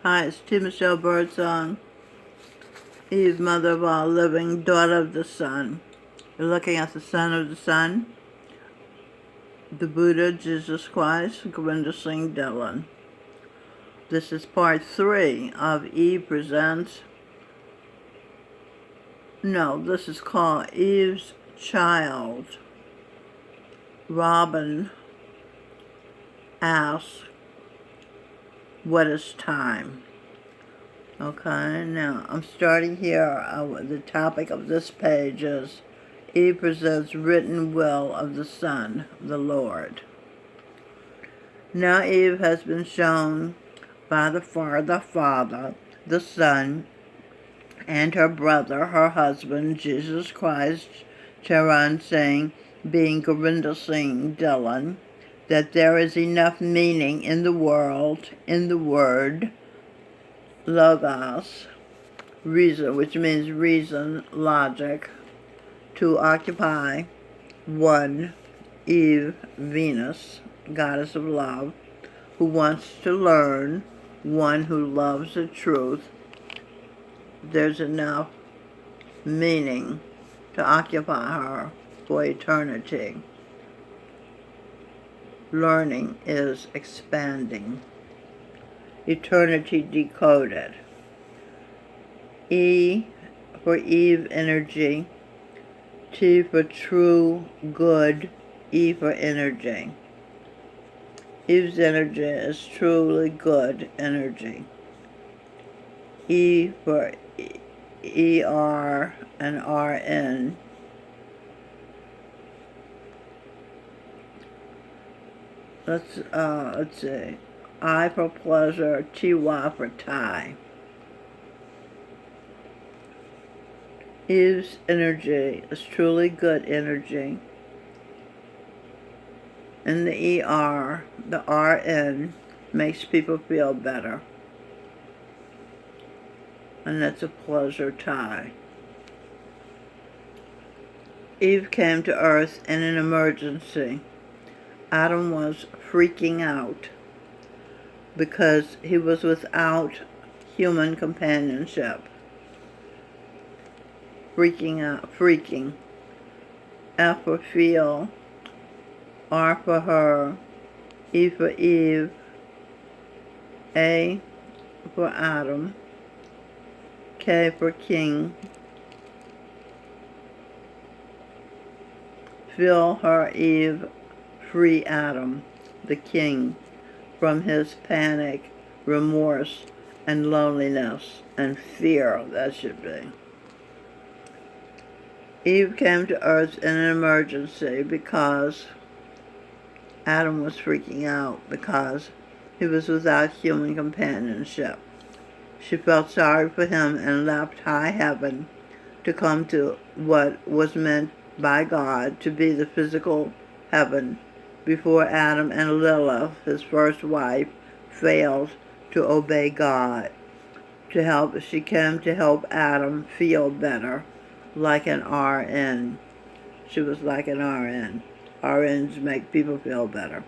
Hi, it's T. Michelle Birdsong, Eve, mother of all living, daughter of the sun. You're looking at the son of the sun, the Buddha, Jesus Christ, Govinda Singh Dhillon. This is part 3 of Eve Presents. No, this is called Eve's Child. Robin asks, what is time? Okay, now I'm starting here. The topic of this page is Eve presents written will of the Son, the Lord. Now Eve has been shown by the Father, the Son, and her brother, her husband, Jesus Christ, Charan Singh, being Govinda Singh Dhillon, that there is enough meaning in the world, in the word, logos, reason, which means reason, logic, to occupy one, Eve, Venus, goddess of love, who wants to learn, one who loves the truth. There's enough meaning to occupy her for eternity. Learning is expanding. Eternity decoded. E for Eve energy, T for true good, E for energy. Eve's energy is truly good energy. E for ER and RN. Let's see. I for pleasure, TY for tie. Eve's energy is truly good energy. And the ER, the RN, makes people feel better. And that's a pleasure tie. Eve came to Earth in an emergency. Adam was freaking out because he was without human companionship. Freaking. F for feel, R for her, E for Eve, A for Adam, K for king. Feel her, Eve, free Adam, the king, from his panic, remorse, and loneliness, and fear, that should be. Eve came to Earth in an emergency because Adam was freaking out because he was without human companionship. She felt sorry for him and left high heaven to come to what was meant by God to be the physical heaven before Adam and Lilith, his first wife, failed to obey God. She came to help Adam feel better, like an RN. She was like an RN. RNs make people feel better.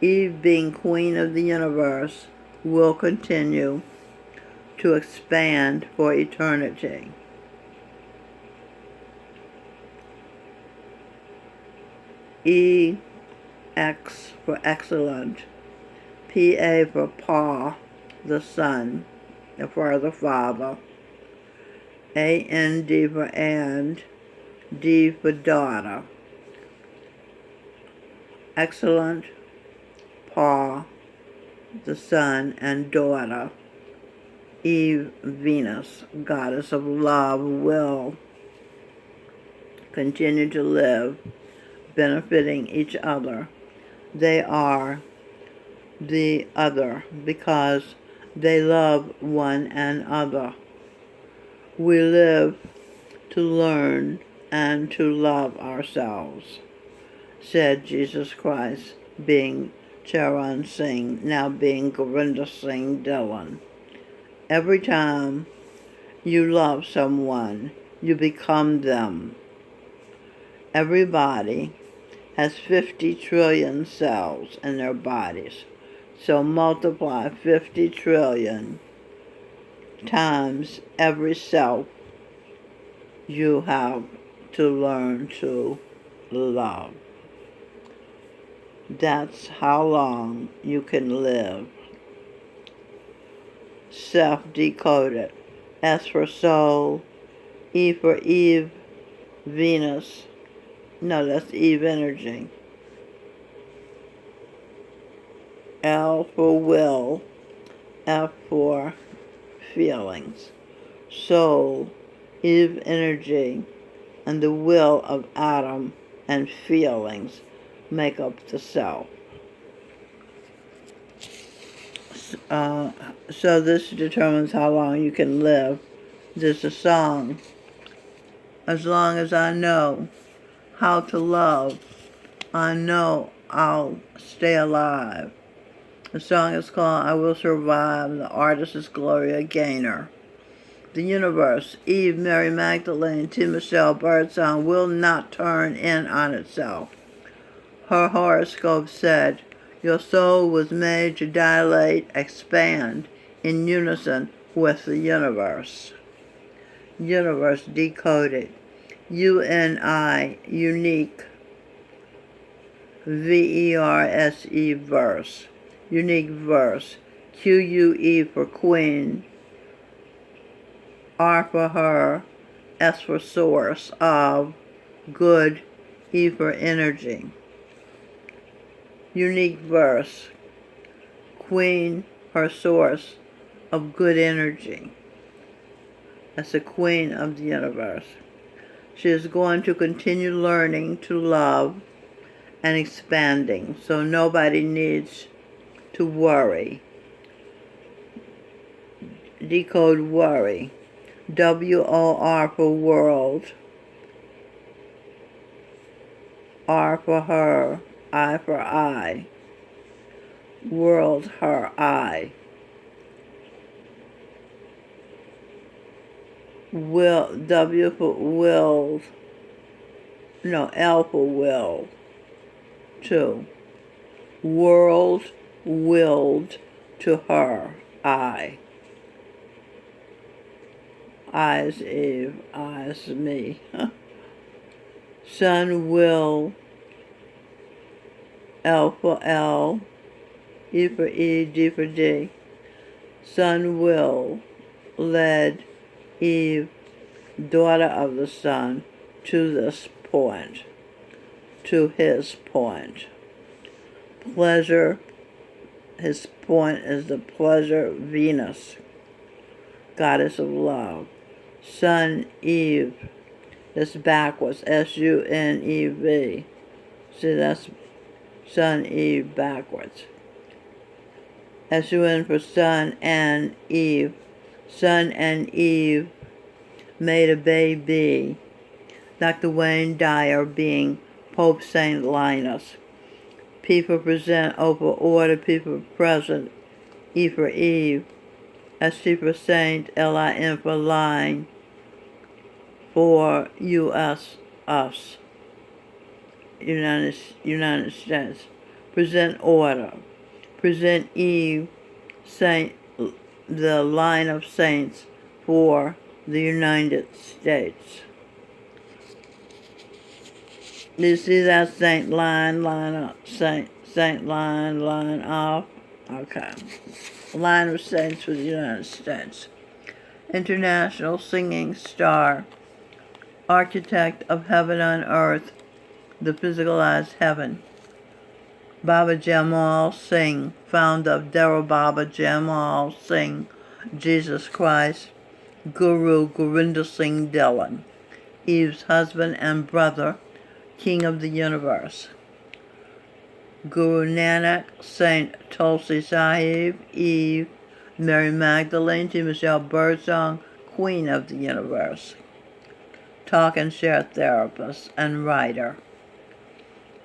Eve, being queen of the universe, will continue to expand for eternity. EX for excellent, PA for paw, the son, for the father, AND for and, D for daughter. Excellent, paw, the son, and daughter. Eve, Venus, goddess of love, will continue to live, benefiting each other. They are the other because they love one another. We live to learn and to love ourselves, said Jesus Christ, being Charan Singh, now being Govinda Singh Dhillon. Every time you love someone, you become them. Everybody has 50 trillion cells in their bodies. So multiply 50 trillion times every self you have to learn to love. That's how long you can live. Self-decoded. S for soul, E for Eve, Venus. No, that's Eve energy. L for will, F for feelings. Soul, Eve energy, and the will of Adam and feelings make up the self. So this determines how long you can live. There's a song. As long as I know how to love, I know I'll stay alive. The song is called I Will Survive. The artist is Gloria Gaynor. The universe, Eve, Mary Magdalene, T. Michelle Birdsong, will not turn in on itself. Her horoscope said, your soul was made to dilate, expand in unison with the universe. Universe decoded. UNI, unique. VERSE, verse. Unique verse. QUE for queen. R for her. S for source of. Good. E for energy. Unique verse. Queen, her source of good energy. That's the queen of the universe. She is going to continue learning to love and expanding, so nobody needs to worry. Decode worry. WOR for world. R for her. I for I. World, her, I. Will, W for willed. No, L for will. 2. World willed to her, I. I is Eve, I is me. Sun will. L for L, E for E, D for D. Sun will led Eve, daughter of the sun, to this point, to his point. Pleasure, his point is the pleasure Venus, goddess of love. Sun, Eve, that's backwards, SUNEV. See, that's Sun, Eve, backwards. SUN for Sun and Eve. Sun and Eve made a baby. Dr. Wayne Dyer being Pope St. Linus. P for present, O for order, P for present, E for Eve. ST for Saint, LIN for line. For US, us. United States. Present order. Present Eve, Saint, the line of saints for the United States. Do you see that Saint line up, Saint line off? Okay. Line of saints for the United States. International singing star, architect of heaven on earth, the physicalized heaven. Baba Jamal Singh, founder of Dera Baba Jamal Singh, Jesus Christ, Guru Gurinder Singh Dhillon, Eve's husband and brother, King of the Universe. Guru Nanak, Saint Tulsi Sahib, Eve, Mary Magdalene, T. Michelle Birdsong, Queen of the Universe. Talk and share therapist and writer.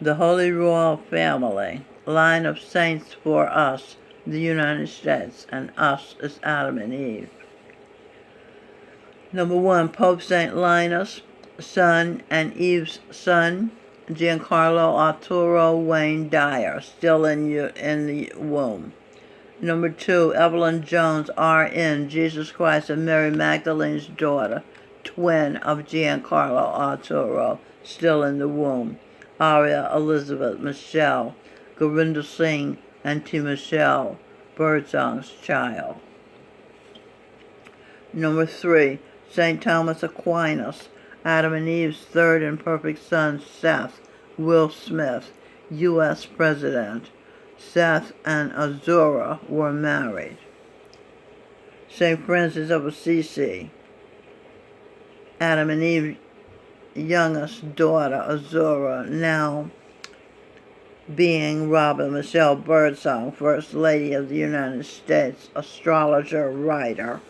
The Holy Royal Family, line of saints for us, the United States, and us is Adam and Eve. Number 1, Pope St. Linus, son and Eve's son, Giancarlo Arturo Wayne Dyer, still in the womb. Number 2, Evelyn Jones, R.N., Jesus Christ and Mary Magdalene's daughter, twin of Giancarlo Arturo, still in the womb. Aria Elizabeth Michelle, Gurinder Singh and T. Michelle, Birdsong's child. Number 3, St. Thomas Aquinas, Adam and Eve's third and perfect son, Seth, Will Smith, U.S. President. Seth and Azura were married. St. Francis of Assisi, Adam and Eve's youngest daughter, Azura, now being Robin Michelle Birdsong, First Lady of the United States, astrologer, writer.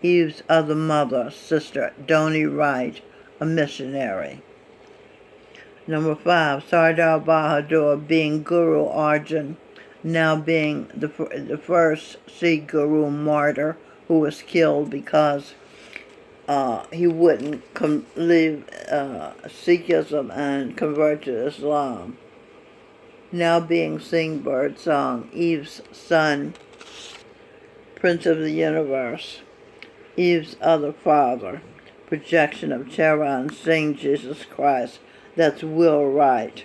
Eve's other mother, Sister Doni Wright, a missionary. Number 5, Sardar Bahadur, being Guru Arjan, now being the first Sikh Guru martyr who was killed because he wouldn't leave Sikhism and convert to Islam. Now being Singh Birdsong, Eve's son, Prince of the Universe. Eve's other father, projection of Charan Singh, Jesus Christ. That's Will Wright.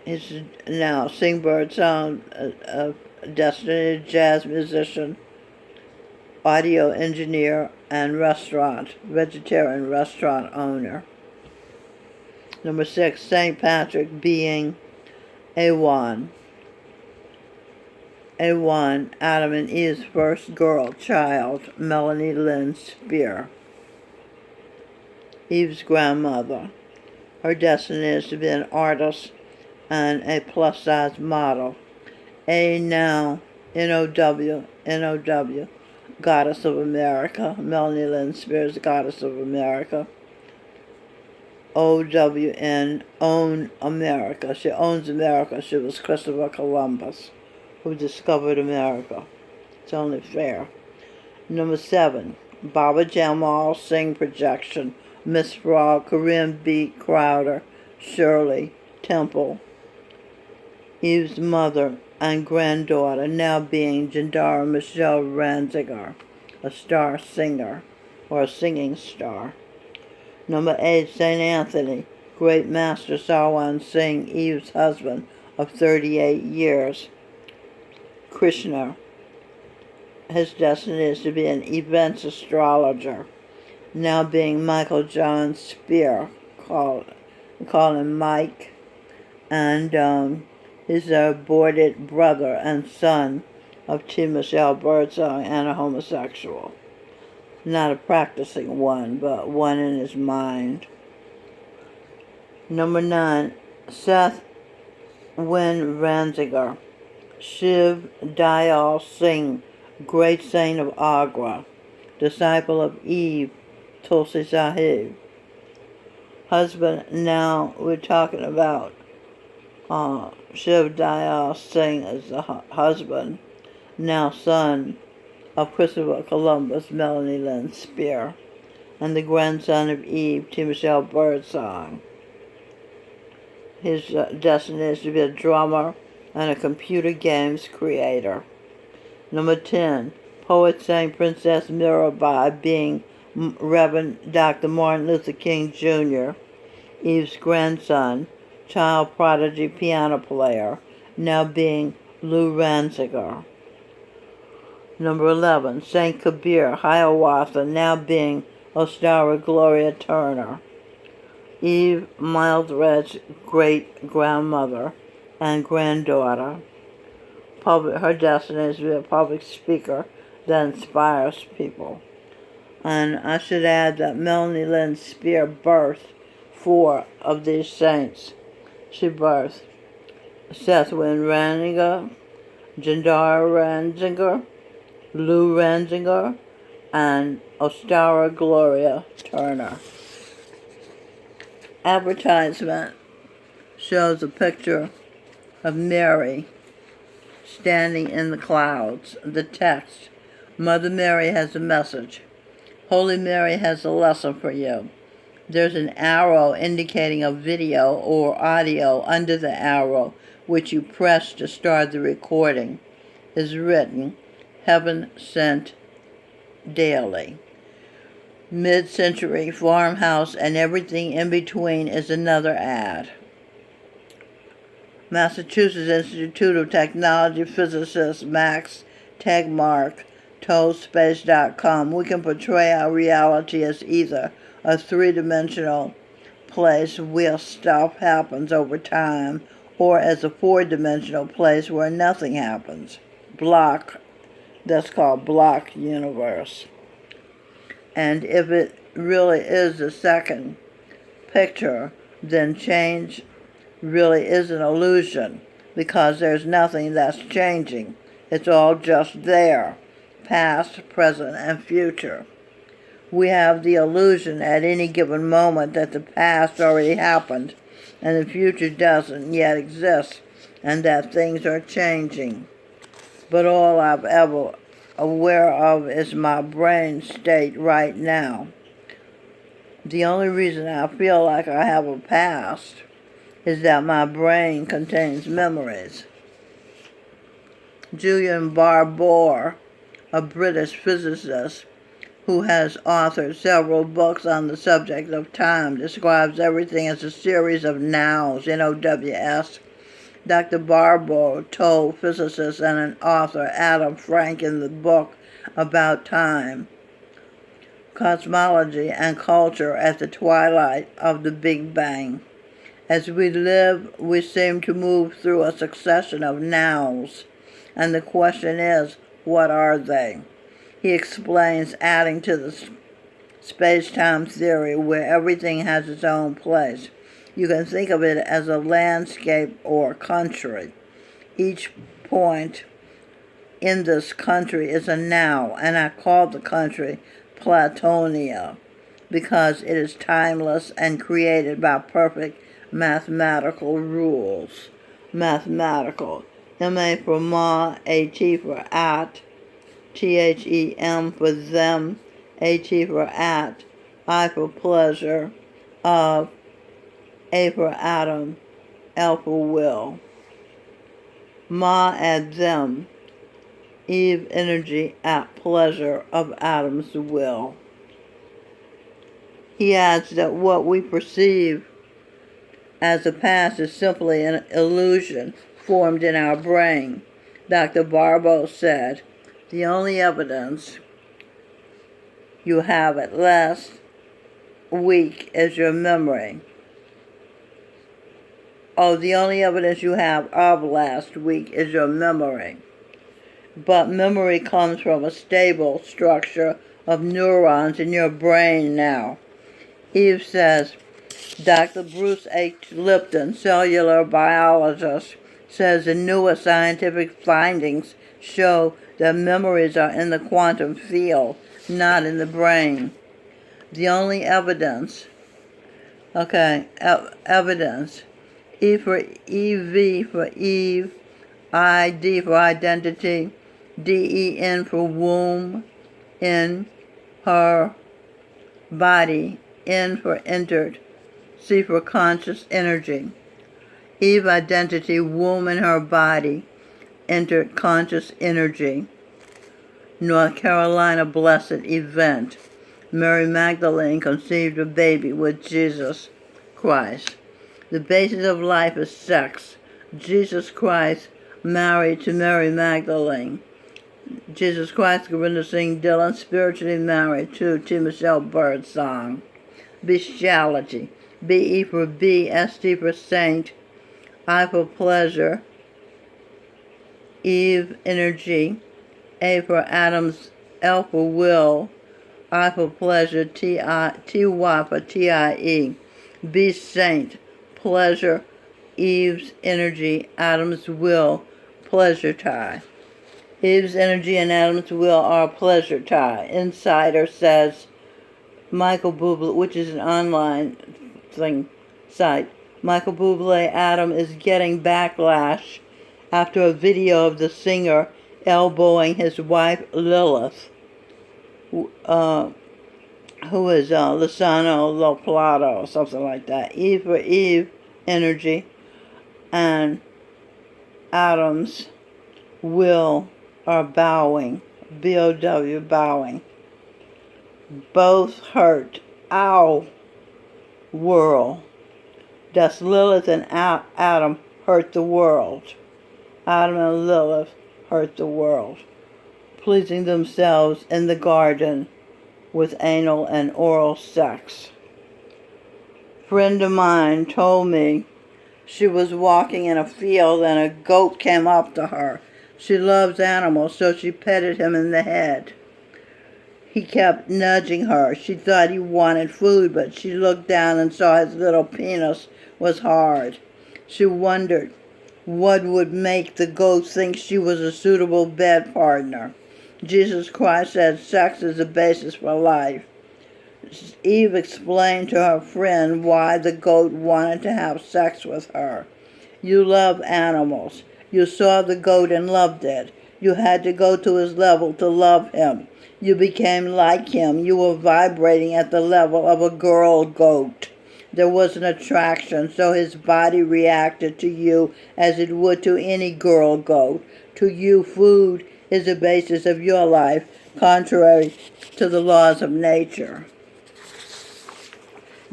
He's now Singh Birdsong, a Destiny jazz musician, audio engineer, and vegetarian restaurant owner. Number 6, St. Patrick, being Awan, Adam and Eve's first girl child, Melanie Lynn Spear, Eve's grandmother. Her destiny is to be an artist and a plus-size model. Now, N-O-W, Goddess of America, Melanie Lynn Spears, Goddess of America. O-W-N, Own America. She owns America. She was Christopher Columbus, who discovered America. It's only fair. Number 7, Baba Jamal Singh projection, Miss Frog, Corinne B. Crowder, Shirley Temple, Eve's mother and granddaughter, now being Jandara Michelle Ranziger, a star singer, or a singing star. Number 8, St. Anthony, great master Sarwan Singh, Eve's husband of 38 years, Krishna. His destiny is to be an events astrologer, now being Michael John Spear, call him Mike, and he's a aborted brother and son of T. Michelle Birdsong and a homosexual. Not a practicing one, but one in his mind. Number 9, Seth Win Ranziger, Shiv Dayal Singh, great saint of Agra, disciple of Eve, Tulsi Sahib. Husband, now we're talking about Shiv Dayal Singh as the husband, now son of Christopher Columbus, Melanie Lynn Spear, and the grandson of Eve, T. Michelle Birdsong. His destiny is to be a drummer and a computer games creator. Number 10, poet sang Princess Mirabai, being Reverend Dr. Martin Luther King Jr., Eve's grandson, child prodigy piano player, now being Lou Ranziger. Number 11, St. Kabir Hiawatha, now being Ostara Gloria Turner, Eve Mildred's great-grandmother and granddaughter. Her destiny is to be a public speaker that inspires people. And I should add that Melanie Lynn Spear birthed 4 of these saints. She birthed Seth Win Ranziger, Jandara Ranziger, Lou Ranziger, and Ostara Gloria Turner. Advertisement shows a picture of Mary standing in the clouds. The text, Mother Mary has a message. Holy Mary has a lesson for you. There's an arrow indicating a video or audio under the arrow, which you press to start the recording. Is written, Heaven Sent Daily. Mid-century farmhouse and everything in between is another ad. Massachusetts Institute of Technology physicist Max Tegmark told Space.com, we can portray our reality as either a three-dimensional place where stuff happens over time, or as a four-dimensional place where nothing happens. That's called block universe. And if it really is the second picture, then change really is an illusion, because there's nothing that's changing. It's all just there, past, present, and future. We have the illusion at any given moment that the past already happened and the future doesn't yet exist, and that things are changing. But all I'm ever aware of is my brain state right now. The only reason I feel like I have a past is that my brain contains memories. Julian Barb, a British physicist who has authored several books on the subject of time, describes everything as a series of nows, N-O-W-S. Dr. Barb told physicist and an author Adam Frank in the book about time, cosmology, and culture at the twilight of the Big Bang. As we live, we seem to move through a succession of nows, and the question is, what are they? He explains, adding to the space-time theory where everything has its own place. You can think of it as a landscape or country. Each point in this country is a now, and I call the country Platonia because it is timeless and created by perfect mathematical rules. Mathematical. M-A for ma, A-T for at, T-H-E-M for them, A-T for at, I for pleasure, of, A for atom, L for will. Ma at them, Eve energy at pleasure of Adam's will. He adds that what we perceive as the past is simply an illusion formed in our brain. Dr. Barbo said, the only evidence you have at last week is your memory. The only evidence you have of last week is your memory. But memory comes from a stable structure of neurons in your brain now. Eve says, Dr. Bruce H. Lipton, cellular biologist, says the newest scientific findings show that memories are in the quantum field, not in the brain. The only evidence, evidence, E for EV for Eve, ID for identity, DEN for womb, in her body, N for entered, C for conscious energy. Eve identity, womb in her body, entered conscious energy. North Carolina blessed event. Mary Magdalene conceived a baby with Jesus Christ. The basis of life is sex. Jesus Christ married to Mary Magdalene. Jesus Christ, Gorinda Singh Dillon, spiritually married to T. Michelle Birdsong. Bestiality. B-E for B, S-T for saint, I for pleasure, Eve energy, A for atoms, L for will, I for pleasure, T-Y for T-I-E. B saint, pleasure, Eve's energy, Adam's will, pleasure tie. Eve's energy and Adam's will are a pleasure tie. Insider says, Michael Buble, which is an online site. Michael Buble, Adam, is getting backlash after a video of the singer elbowing his wife Lilith. who is Lysano Loplato, or something like that. E for Eve, energy, and Adam's will are bowing, B-O-W, bowing. Both hurt our world. Thus Lilith and Adam hurt the world. Adam and Lilith hurt the world, pleasing themselves in the garden with anal and oral sex. A friend of mine told me she was walking in a field and a goat came up to her. She loves animals, so she petted him in the head. He kept nudging her. She thought he wanted food, but she looked down and saw his little penis was hard. She wondered what would make the goat think she was a suitable bed partner. Jesus Christ said sex is the basis for life. Eve explained to her friend why the goat wanted to have sex with her. You love animals. You saw the goat and loved it. You had to go to his level to love him. You became like him. You were vibrating at the level of a girl goat. There was an attraction, so his body reacted to you as it would to any girl goat. To you, food is the basis of your life, contrary to the laws of nature.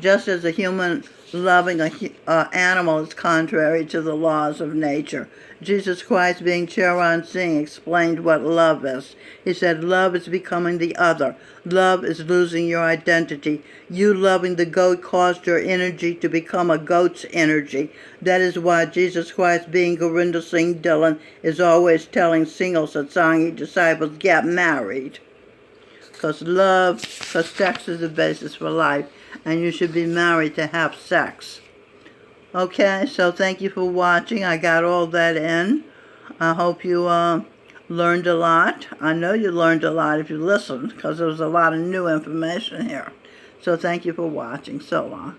Just as a human loving an animal is contrary to the laws of nature. Jesus Christ, being Charan Singh, explained what love is. He said, love is becoming the other. Love is losing your identity. You loving the goat caused your energy to become a goat's energy. That is why Jesus Christ, being Gurinder Singh Dhillon, is always telling single Satsangi disciples, get married. Because sex is the basis for life, and you should be married to have sex. Okay, so thank you for watching. I got all that in. I hope you learned a lot. I know you learned a lot if you listened, because there was a lot of new information here. So thank you for watching. So long.